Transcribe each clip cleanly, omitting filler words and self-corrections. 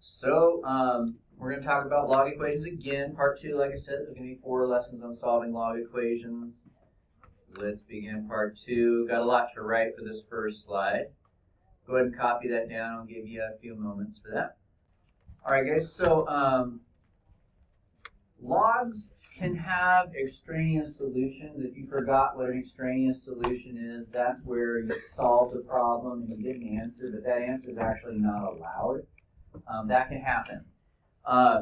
So we're going to talk about log equations again. Part 2, like I said, there's going to be 4 lessons on solving log equations. Let's begin part 2. Got a lot to write for this first slide. Go ahead and copy that down. I'll give you a few moments for that. All right, guys. So logs can have extraneous solutions. If you forgot what an extraneous solution is, that's where you solve the problem and you get an answer, but that answer is actually not allowed. That can happen.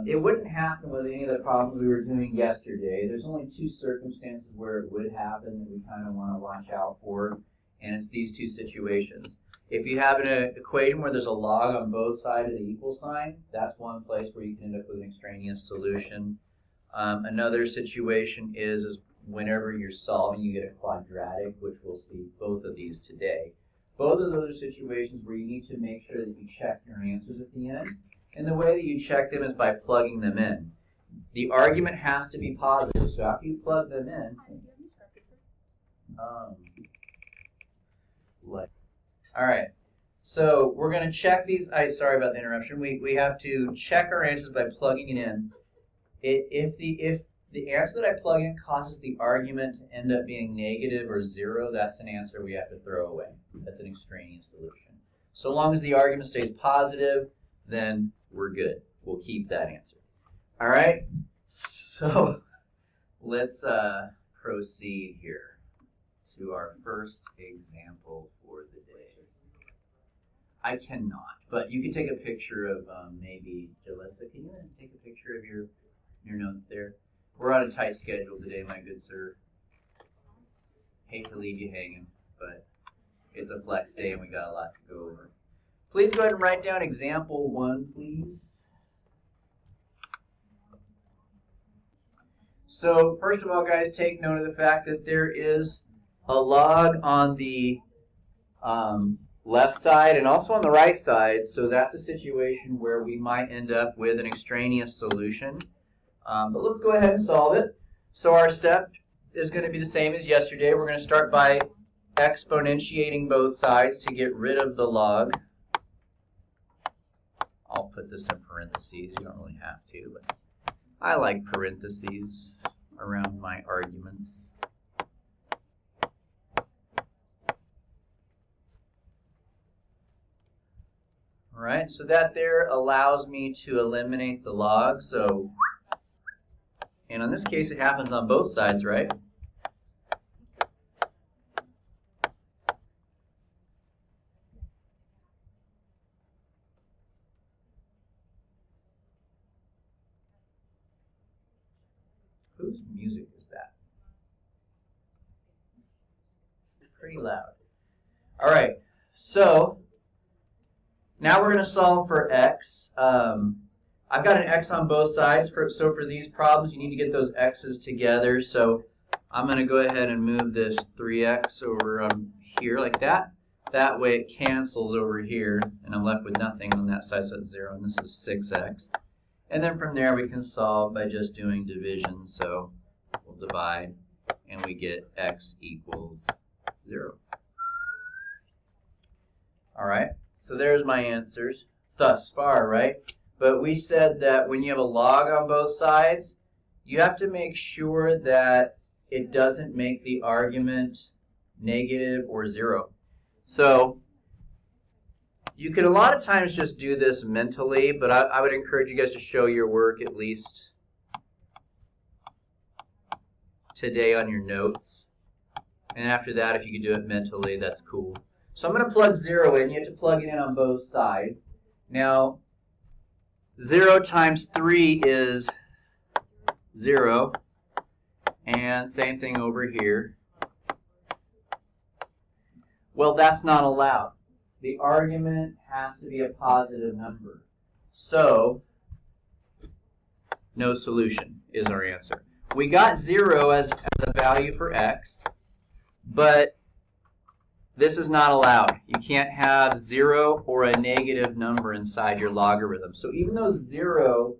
It wouldn't happen with any of the problems we were doing yesterday. There's only 2 circumstances where it would happen that we kind of want to watch out for, and it's these 2 situations. If you have an equation where there's a log on both sides of the equal sign, that's one place where you can end up with an extraneous solution. Another situation is whenever you're solving, you get a quadratic, which we'll see both of these today. Both of those are situations where you need to make sure that you check your answers at the end. And the way that you check them is by plugging them in. The argument has to be positive, so after you plug them in, all right. So we're going to check these. Sorry about the interruption. We have to check our answers by plugging it in. If the answer that I plug in causes the argument to end up being negative or 0, that's an answer we have to throw away. That's an extraneous solution. So long as the argument stays positive, then we're good. We'll keep that answer. All right? So let's proceed here to our first example for the day. I cannot, but you can take a picture of maybe Jalissa. Can you take a picture of your notes there? We're on a tight schedule today, my good sir. Hate to leave you hanging, but it's a flex day and we got a lot to go over. Please go ahead and write down example 1, please. So first of all, guys, take note of the fact that there is a log on the left side and also on the right side. So that's a situation where we might end up with an extraneous solution. But let's go ahead and solve it. So our step is going to be the same as yesterday. We're going to start by exponentiating both sides to get rid of the log. I'll put this in parentheses. You don't really have to, but I like parentheses around my arguments. All right, so that there allows me to eliminate the log. So, and in this case, it happens on both sides, right? Whose music is that? Pretty loud. All right, so now we're going to solve for x. I've got an x on both sides, so for these problems, you need to get those x's together. So I'm going to go ahead and move this 3x over here like that. That way it cancels over here, and I'm left with nothing on that side, so it's 0, and this is 6x. And then from there, we can solve by just doing division. So we'll divide, and we get x equals 0. All right, so there's my answers thus far, right? But we said that when you have a log on both sides, you have to make sure that it doesn't make the argument negative or 0. So you can a lot of times just do this mentally, but I would encourage you guys to show your work at least today on your notes. And after that, if you can do it mentally, that's cool. So I'm going to plug 0 in. You have to plug it in on both sides. Now, 0 times 3 is 0. And same thing over here. Well, that's not allowed. The argument has to be a positive number. So, no solution is our answer. We got 0 as a value for x, but this is not allowed. You can't have 0 or a negative number inside your logarithm. So even though 0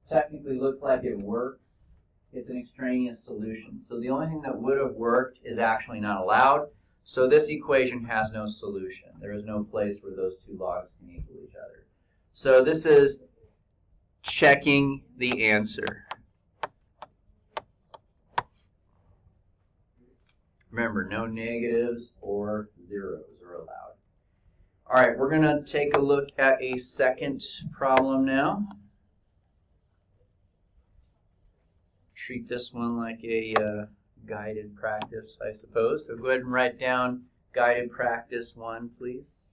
technically looks like it works, it's an extraneous solution. So the only thing that would have worked is actually not allowed. So this equation has no solution. There is no place where those 2 logs can equal each other. So this is checking the answer. Remember, no negatives or zeros are allowed. All right, we're going to take a look at a second problem now. Treat this one like a guided practice, I suppose. So go ahead and write down guided practice 1, please.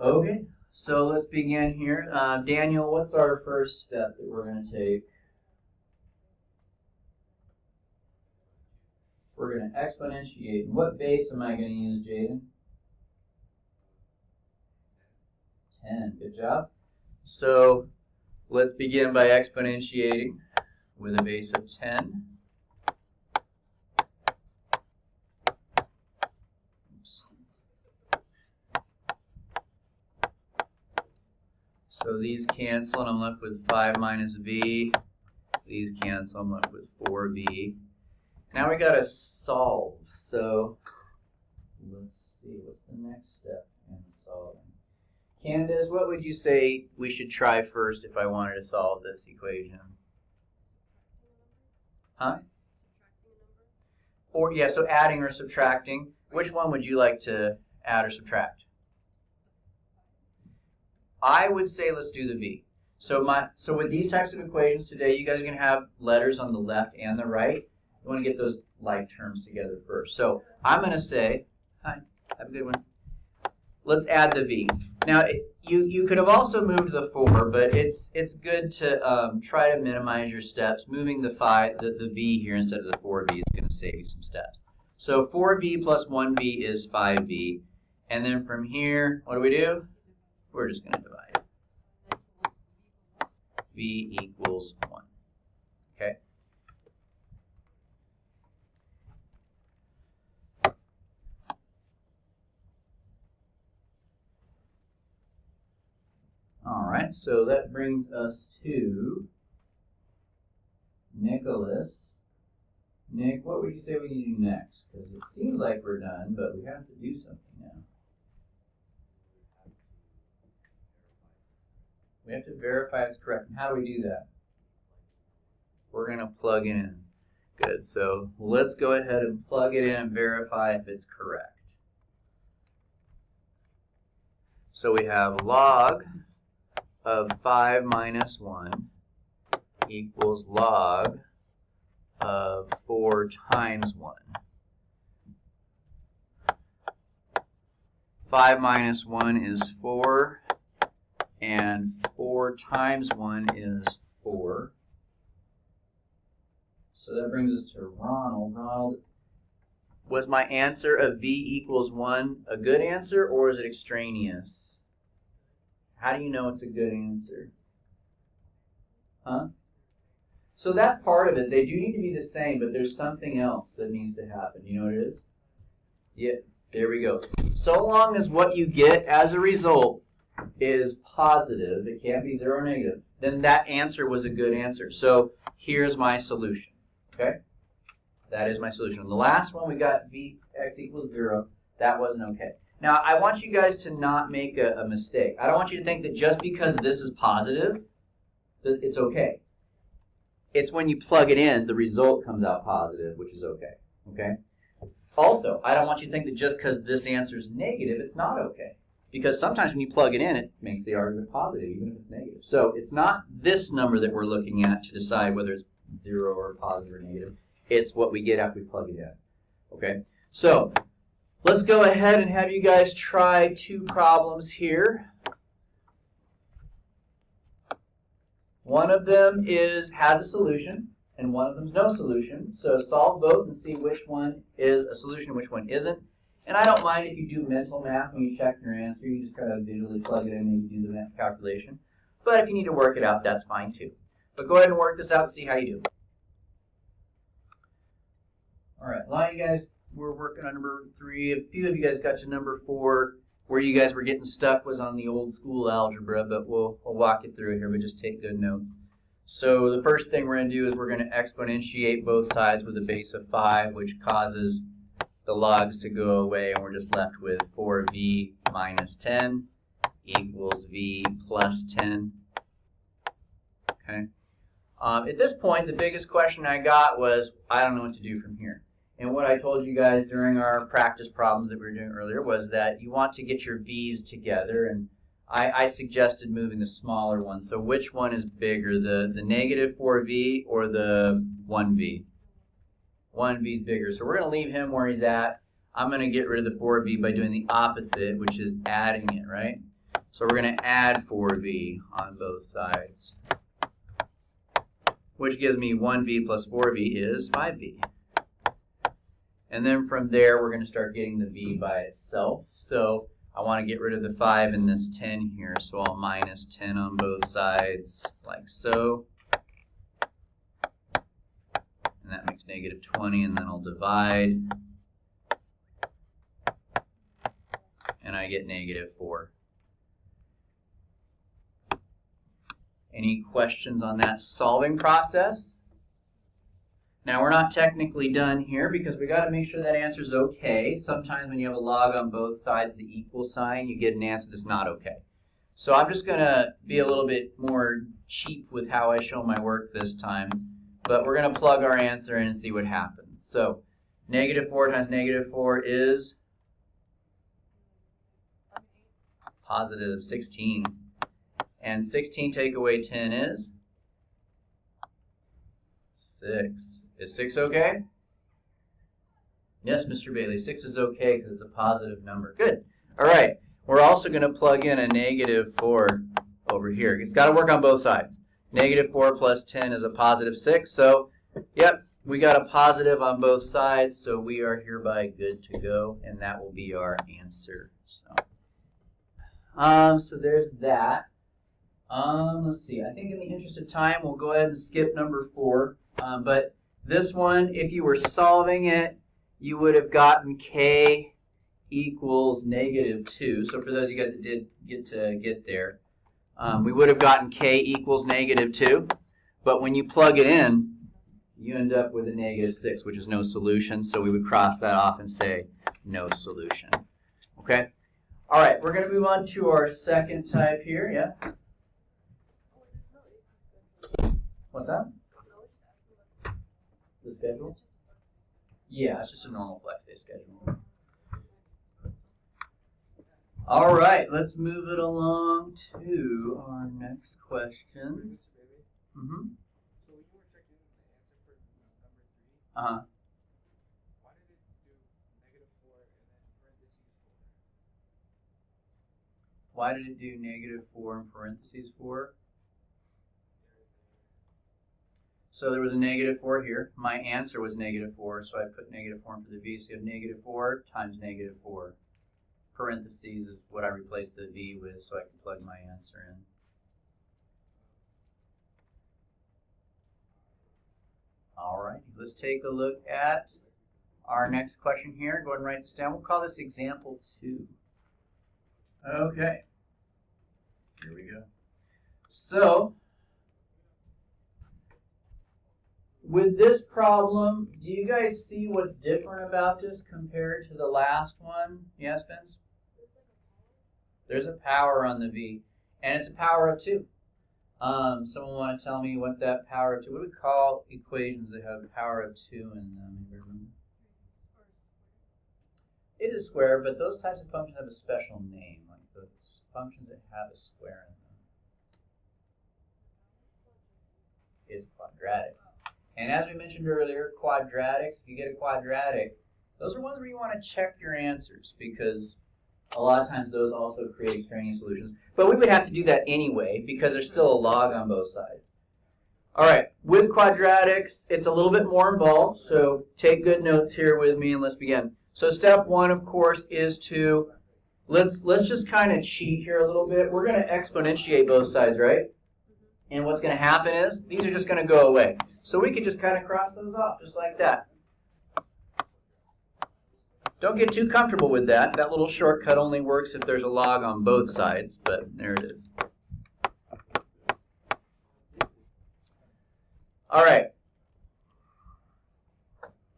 Okay, so let's begin here. Daniel, what's our first step that we're going to take? We're going to exponentiate. What base am I going to use, Jaden? 10. Good job. So let's begin by exponentiating with a base of 10. Oops. So these cancel, and I'm left with 5 minus v. These cancel, I'm left with 4v. Now we got to solve. So let's see, what's the next step in solving? Candace, what would you say we should try first if I wanted to solve this equation? Huh? Or yeah, so adding or subtracting. Which one would you like to add or subtract? I would say let's do the v. So with these types of equations today, you guys are going to have letters on the left and the right. You want to get those like terms together first. So I'm going to say, hi, have a good one. Let's add the v. Now you could have also moved the 4, but it's good to try to minimize your steps. Moving the v here instead of the 4v is going to save you some steps. So 4v plus 1v is 5v, and then from here, what do? We're just going to divide. V equals 1. Okay. All right, so that brings us to Nicholas. Nick, what would you say we need to do next? Because it seems like we're done, but we have to do something now. We have to verify it's correct. And how do we do that? We're going to plug it in. Good, so let's go ahead and plug it in and verify if it's correct. So we have log of 5 minus 1 equals log of 4 times 1. 5 minus 1 is 4, and 4 times 1 is 4. So that brings us to Ronald. Ronald, was my answer of v equals 1 a good answer, or is it extraneous? How do you know it's a good answer? Huh? So that's part of it. They do need to be the same, but there's something else that needs to happen. You know what it is? Yeah, there we go. So long as what you get as a result is positive, it can't be 0 or negative, then that answer was a good answer. So here's my solution. Okay? That is my solution. The last one we got vx equals 0. That wasn't okay. Now, I want you guys to not make a mistake. I don't want you to think that just because this is positive, that it's okay. It's when you plug it in, the result comes out positive, which is okay. Okay? Also, I don't want you to think that just because this answer is negative, it's not okay. Because sometimes when you plug it in, it makes the argument positive, even if it's negative. So it's not this number that we're looking at to decide whether it's 0 or positive or negative. It's what we get after we plug it in. Okay? So let's go ahead and have you guys try 2 problems here. One of them has a solution, and one of them is no solution. So solve both and see which one is a solution and which one isn't. And I don't mind if you do mental math when you check your answer. You just kind of visually plug it in and you do the math calculation. But if you need to work it out, that's fine too. But go ahead and work this out and see how you do. All right, a lot of you guys were working on number 3. A few of you guys got to number 4. where you guys were getting stuck was on the old school algebra, but we'll walk you through it here, but just take good notes. So the first thing we're going to do is we're going to exponentiate both sides with a base of 5, which causes the logs to go away, and we're just left with 4v minus 10 equals v plus 10. Okay. At this point, the biggest question I got was, I don't know what to do from here. And what I told you guys during our practice problems that we were doing earlier was that you want to get your v's together, and I suggested moving the smaller one. So which one is bigger, the negative 4v or the 1v? 1v is bigger. So we're going to leave him where he's at. I'm going to get rid of the 4v by doing the opposite, which is adding it, right? So we're going to add 4v on both sides, which gives me 1v plus 4v is 5v. And then from there, we're going to start getting the v by itself. So I want to get rid of the 5 and this 10 here, so I'll minus 10 on both sides, like so. And that makes negative 20, and then I'll divide. And I get negative 4. Any questions on that solving process? Now, we're not technically done here because we got to make sure that answer is okay. Sometimes when you have a log on both sides of the equal sign, you get an answer that's not okay. So I'm just going to be a little bit more cheap with how I show my work this time. But we're going to plug our answer in and see what happens. So negative 4 times negative 4 is positive 16. And 16 take away 10 is 6. Is 6 okay? Yes, Mr. Bailey, 6 is okay because it's a positive number. Good. All right. We're also going to plug in a negative 4 over here. It's got to work on both sides. Negative 4 plus 10 is a positive 6. So, yep, we got a positive on both sides, so we are hereby good to go, and that will be our answer. So there's that. Let's see. I think in the interest of time, we'll go ahead and skip number 4. But this one, if you were solving it, you would have gotten k equals negative 2. So for those of you guys that did get there, we would have gotten k equals negative 2. But when you plug it in, you end up with a negative 6, which is no solution. So we would cross that off and say no solution. Okay? All right, we're going to move on to our second type here. Yeah? What's that? The schedule? Yeah, it's just a normal flex day schedule. All right, let's move it along to our next question. Mm-hmm. So when you were checking the answer for number 3, Uh-huh. why did it do negative 4 and then parentheses 4? Why did it do negative 4 and parentheses 4? So there was a negative 4 here. My answer was negative 4, so I put negative 4 in for the v. So you have negative 4 times negative 4. Parentheses is what I replaced the v with, so I can plug my answer in. All right, let's take a look at our next question here. Go ahead and write this down. We'll call this example 2. Okay, here we go. So, with this problem, do you guys see what's different about this compared to the last one? Yes, Vince? There's a power on the v, and it's a power of 2. Someone want to tell me what that power of 2, what do we call equations that have a power of 2 in them? It is square, but those types of functions have a special name, like those functions that have a square in them. Is quadratic. And as we mentioned earlier, quadratics, if you get a quadratic, those are ones where you want to check your answers because a lot of times those also create extraneous solutions. But we would have to do that anyway because there's still a log on both sides. All right, with quadratics, it's a little bit more involved, so take good notes here with me and let's begin. So step 1, of course, is to, let's just kind of cheat here a little bit. We're going to exponentiate both sides, right? And what's going to happen is these are just going to go away. So we could just kind of cross those off just like that. Don't get too comfortable with that. That little shortcut only works if there's a log on both sides, but there it is. All right.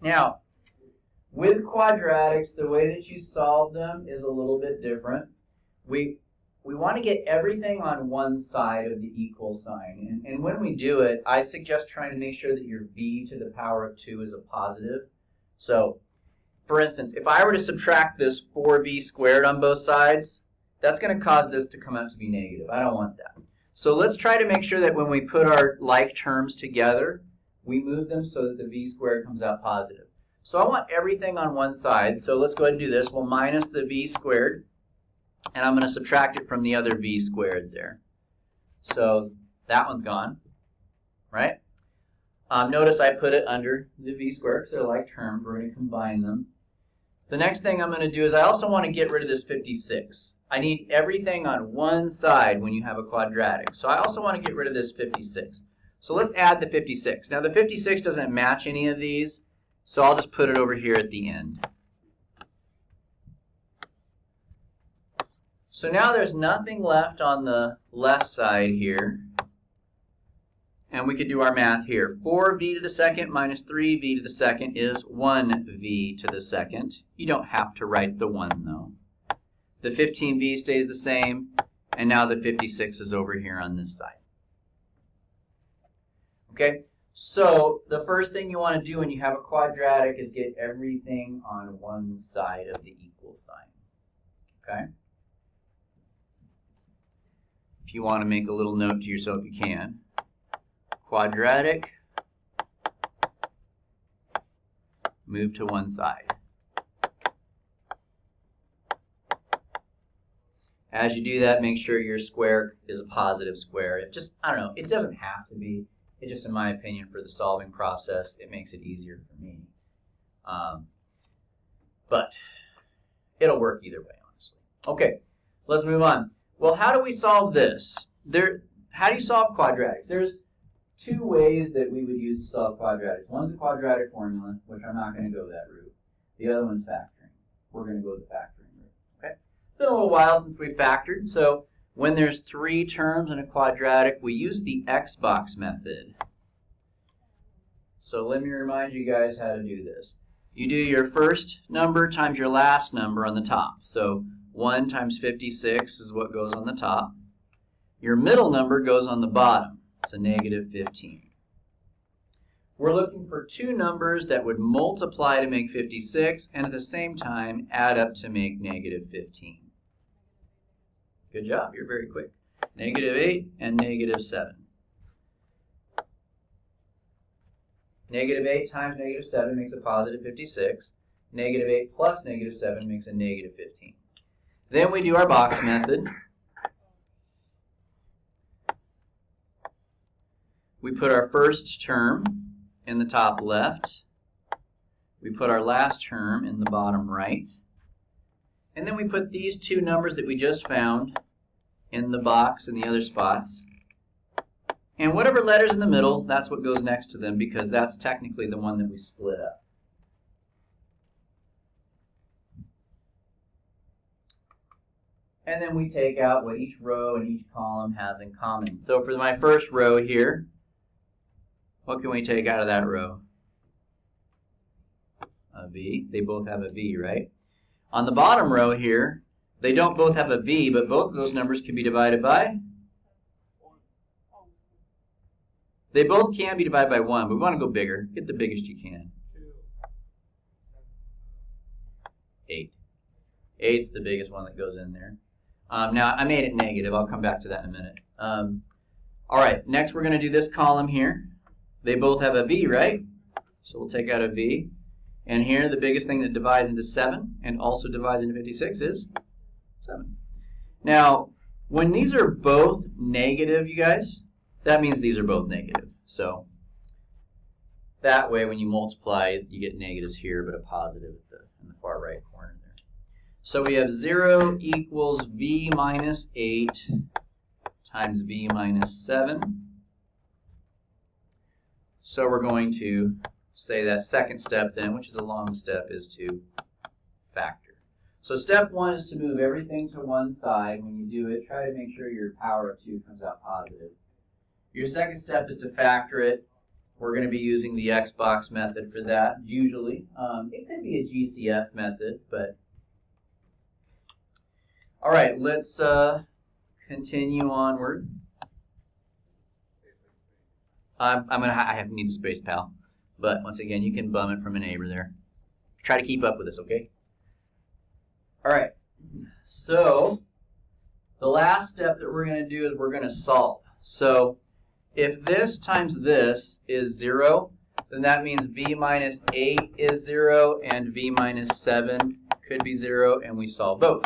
Now, with quadratics, the way that you solve them is a little bit different. We want to get everything on one side of the equal sign. And when we do it, I suggest trying to make sure that your v to the power of 2 is a positive. So, for instance, if I were to subtract this 4v squared on both sides, that's going to cause this to come out to be negative. I don't want that. So let's try to make sure that when we put our like terms together, we move them so that the v squared comes out positive. So I want everything on one side. So let's go ahead and do this. We'll minus the v squared, and I'm going to subtract it from the other v squared there. So that one's gone, right? Notice I put it under the v squared because they're like terms. We're going to combine them. The next thing I'm going to do is I also want to get rid of this 56. I need everything on one side when you have a quadratic. So I also want to get rid of this 56. So let's add the 56. Now the 56 doesn't match any of these, so I'll just put it over here at the end. So now there's nothing left on the left side here. And we could do our math here. 4v to the second minus 3v to the second is 1v to the second. You don't have to write the 1 though. The 15v stays the same, and now the 56 is over here on this side. Okay, so the first thing you want to do when you have a quadratic is get everything on one side of the equal sign. Okay? If you want to make a little note to yourself, you can. Quadratic, move to one side. As you do that, make sure your square is a positive square. It just, I don't know, it doesn't have to be. It just, in my opinion, for the solving process, it makes it easier for me. But it'll work either way, honestly. Okay, let's move on. Well, how do we solve this? How do you solve quadratics? There's two ways that we would use to solve quadratics. One's the quadratic formula, which I'm not going to go that route. The other one's factoring. We're going to go the factoring route. Okay? It's been a little while since we factored, so when there's 3 terms in a quadratic, we use the Xbox method. So let me remind you guys how to do this. You do your first number times your last number on the top. So 1 times 56 is what goes on the top. Your middle number goes on the bottom. It's a negative 15. We're looking for 2 numbers that would multiply to make 56 and at the same time add up to make negative 15. Good job, you're very quick. Negative 8 and negative 7. Negative 8 times negative 7 makes a positive 56. Negative 8 plus negative 7 makes a negative 15. Then we do our box method. We put our first term in the top left. We put our last term in the bottom right. And then we put these 2 numbers that we just found in the box in the other spots. And whatever letter's in the middle, that's what goes next to them because that's technically the one that we split up. And then we take out what each row and each column has in common. So for my first row here, what can we take out of that row? A v. They both have a v, right? On the bottom row here, they don't both have a v, but both of those numbers can be divided by? They both can be divided by 1, but we want to go bigger. Get the biggest you can. 8. 8's the biggest one that goes in there. Now, I made it negative. I'll come back to that in a minute. All right, next we're going to do this column here. They both have a v, right? So we'll take out a v. And here, the biggest thing that divides into 7 and also divides into 56 is 7. Now, when these are both negative, you guys, that means these are both negative. So that way, when you multiply, you get negatives here, but a positive in the far right corner there. So we have 0 equals v minus 8 times v minus 7. So we're going to say that second step then, which is a long step, is to factor. So step one is to move everything to one side. When you do it, try to make sure your power of 2 comes out positive. Your second step is to factor it. We're going to be using the Xbox method for that, usually. It could be a GCF method, but... All right, let's continue onward. I need a space, pal. But once again, you can bum it from a neighbor there. Try to keep up with us, okay? All right. So the last step that we're going to do is we're going to solve. So if this times this is 0, then that means v minus 8 is 0 and v minus 7 could be 0, and we solve both.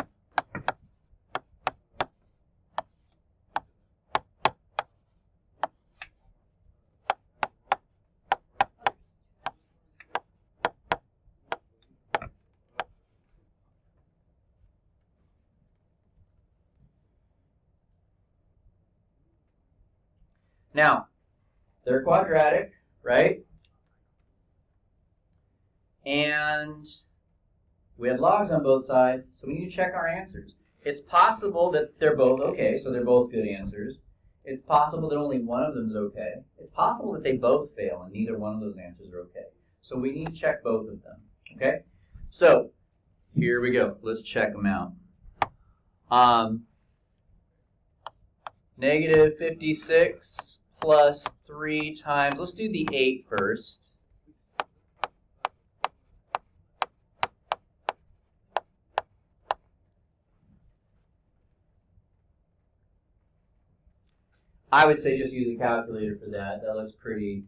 Now, they're quadratic, right? And we had logs on both sides, so we need to check our answers. It's possible that they're both okay, so they're both good answers. It's possible that only one of them is okay. It's possible that they both fail and neither one of those answers are okay. So we need to check both of them, okay? So here we go. Let's check them out. Negative 56 plus 3 times, let's do the 8 first. I would say just use a calculator for that. That looks pretty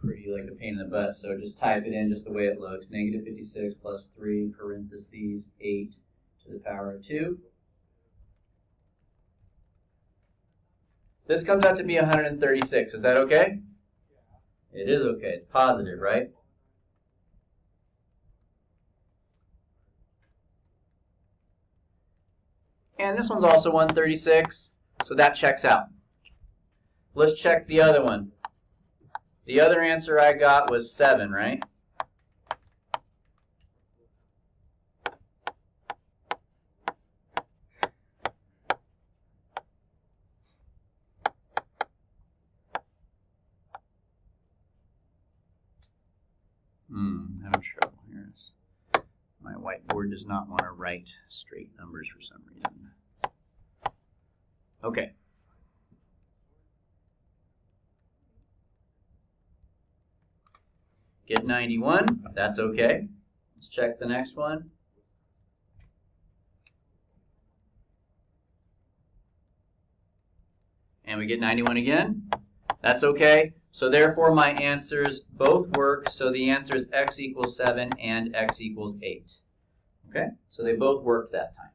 like a pain in the butt. So just type it in just the way it looks. Negative 56 plus 3 parentheses 8 to the power of 2. This comes out to be 136. Is that okay? Yeah. It is okay. It's positive, right? And this one's also 136, so that checks out. Let's check the other one. The other answer I got was 7, right? Having trouble here. My whiteboard does not want to write straight numbers for some reason. Okay. Get 91. That's okay. Let's check the next one. And we get 91 again. That's okay. So therefore my answers both work. So the answer is x equals 7 and x equals 8. Okay? So they both worked that time.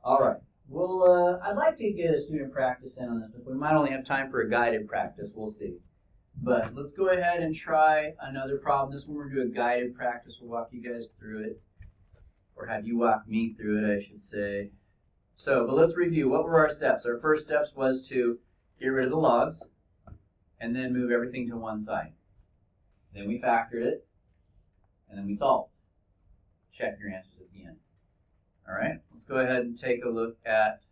All right. Well, I'd like to get a student practice in on this, but we might only have time for a guided practice. We'll see. But let's go ahead and try another problem. This one we're going to do a guided practice. We'll walk you guys through it. Or have you walk me through it, I should say. So, but let's review. What were our steps? Our first steps was to get rid of the logs and then move everything to one side. Then we factored it, and then we solved. Check your answers at the end. All right, let's go ahead and take a look at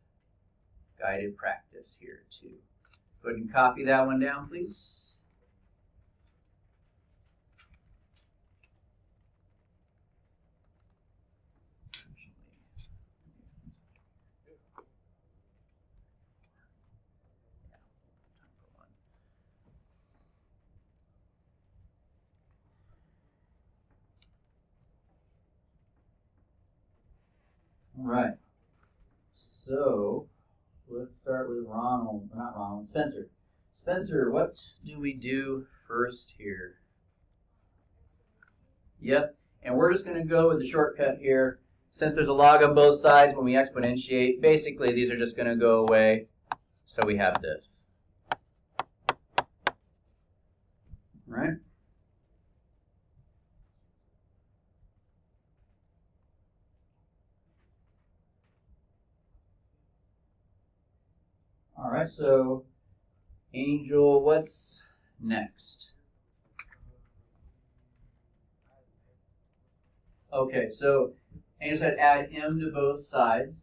guided practice here too. Go ahead and copy that one down, please. All right, so let's start with Spencer. Spencer, what do we do first here? Yep, and we're just going to go with the shortcut here. Since there's a log on both sides, when we exponentiate, basically these are just going to go away, so we have this. All right? All right, so Angel, what's next? Okay, so Angel said add m to both sides.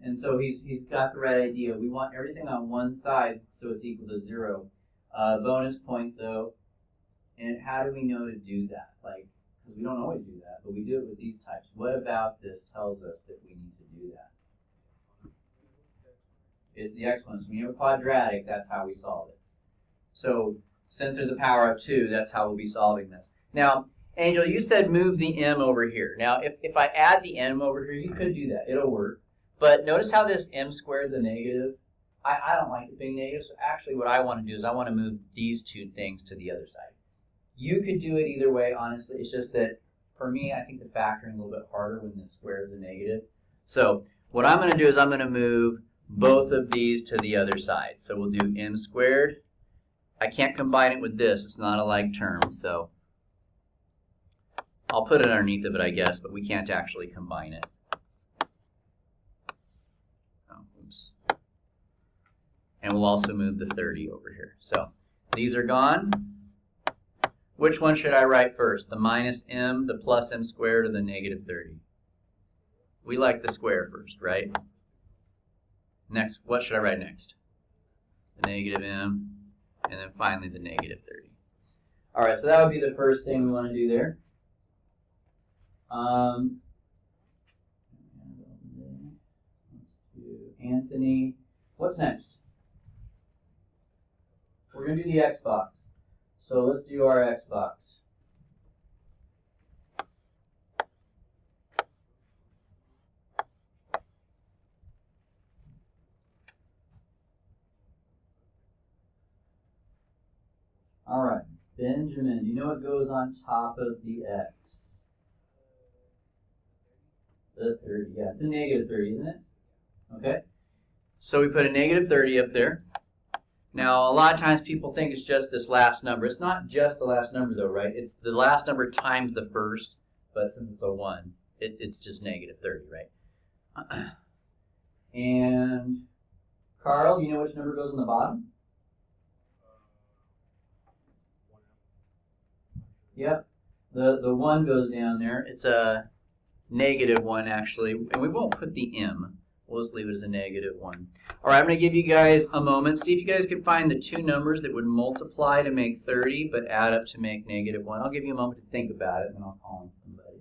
And so he's got the right idea. We want everything on one side so it's equal to 0. Bonus point though, and how do we know to do that? Like, because we don't always do that, but we do it with these types. What about this tells us that we need to do that? It's the exponent. So when you have a quadratic, that's how we solve it. So since there's a power of 2, that's how we'll be solving this. Now, Angel, you said move the m over here. Now, if I add the m over here, you could do that. It'll work. But notice how this m squared is a negative. I don't like it being negative, so actually what I want to do is I want to move these two things to the other side. You could do it either way, honestly. It's just that, for me, I think the factoring is a little bit harder when the square is a negative. So what I'm going to do is I'm going to move both of these to the other side. So we'll do m squared. I can't combine it with this. It's not a like term, so I'll put it underneath of it, I guess, but we can't actually combine it. Oh, oops. And we'll also move the 30 over here. So these are gone. Which one should I write first? The minus m, the plus m squared, or the negative 30? We like the square first, right? Next, what should I write next? The negative m, and then finally the negative 30. All right, so that would be the first thing we want to do there. Anthony, what's next? We're going to do the Xbox. So let's do our Xbox. All right, Benjamin, do you know what goes on top of the X? The 30, yeah, it's a negative 30, isn't it? Okay, so we put a negative 30 up there. Now, a lot of times people think it's just this last number. It's not just the last number, though, right? It's the last number times the first, but since it's a 1, it's just negative 30, right? And Carl, you know which number goes on the bottom? Yep, the 1 goes down there. It's a negative 1, actually, and we won't put the m. We'll just leave it as a negative 1. All right, I'm going to give you guys a moment. See if you guys can find the two numbers that would multiply to make 30, but add up to make negative 1. I'll give you a moment to think about it, and then I'll call on somebody.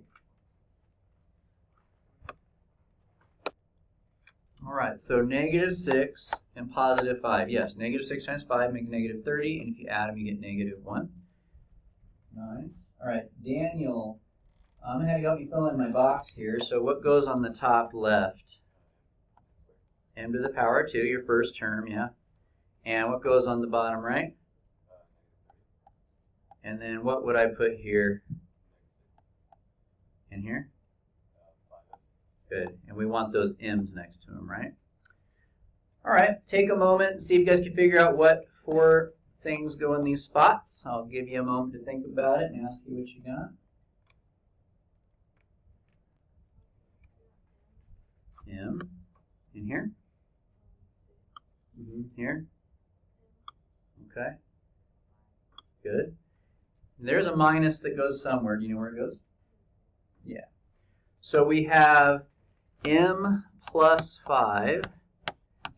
All right, so negative 6 and positive 5. Yes, negative 6 times 5 makes negative 30, and if you add them, you get negative 1. Nice. All right, Daniel, I'm going to have you help me fill in my box here. So what goes on the top left? M to the power 2, your first term, yeah. And what goes on the bottom right? And then what would I put here? And here? Good. And we want those m's next to them, right? All right, take a moment and see if you guys can figure out what 4 things go in these spots. I'll give you a moment to think about it and ask you what you got. M in here. Here. Okay. Good. There's a minus that goes somewhere. Do you know where it goes? Yeah. So we have m plus 5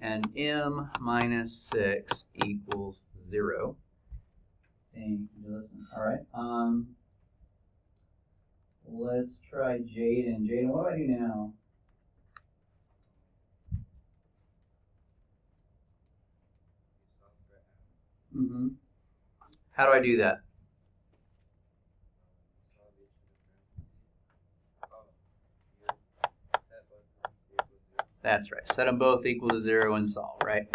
and m minus 6 equals 0. All right. Let's try Jaden. Jaden, what do I do now? How do I do that? That's right. Set them both equal to 0 and solve, right?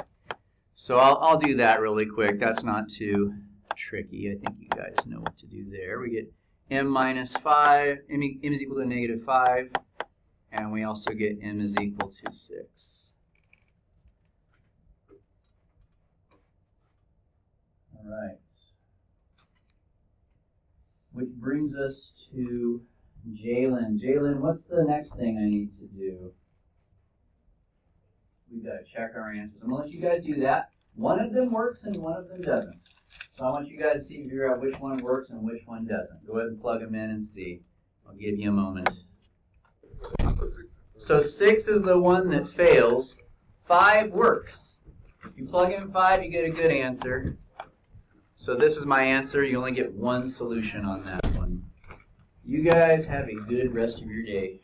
So I'll do that really quick. That's not too tricky. I think you guys know what to do there. We get m minus 5. M is equal to negative 5. And we also get m is equal to 6. All right. Which brings us to Jalen. Jalen, what's the next thing I need to do? We've got to check our answers. I'm going to let you guys do that. One of them works and one of them doesn't. So I want you guys to figure out which one works and which one doesn't. Go ahead and plug them in and see. I'll give you a moment. So 6 is the one that fails. 5 works. You plug in 5, you get a good answer. So this is my answer. You only get one solution on that one. You guys have a good rest of your day.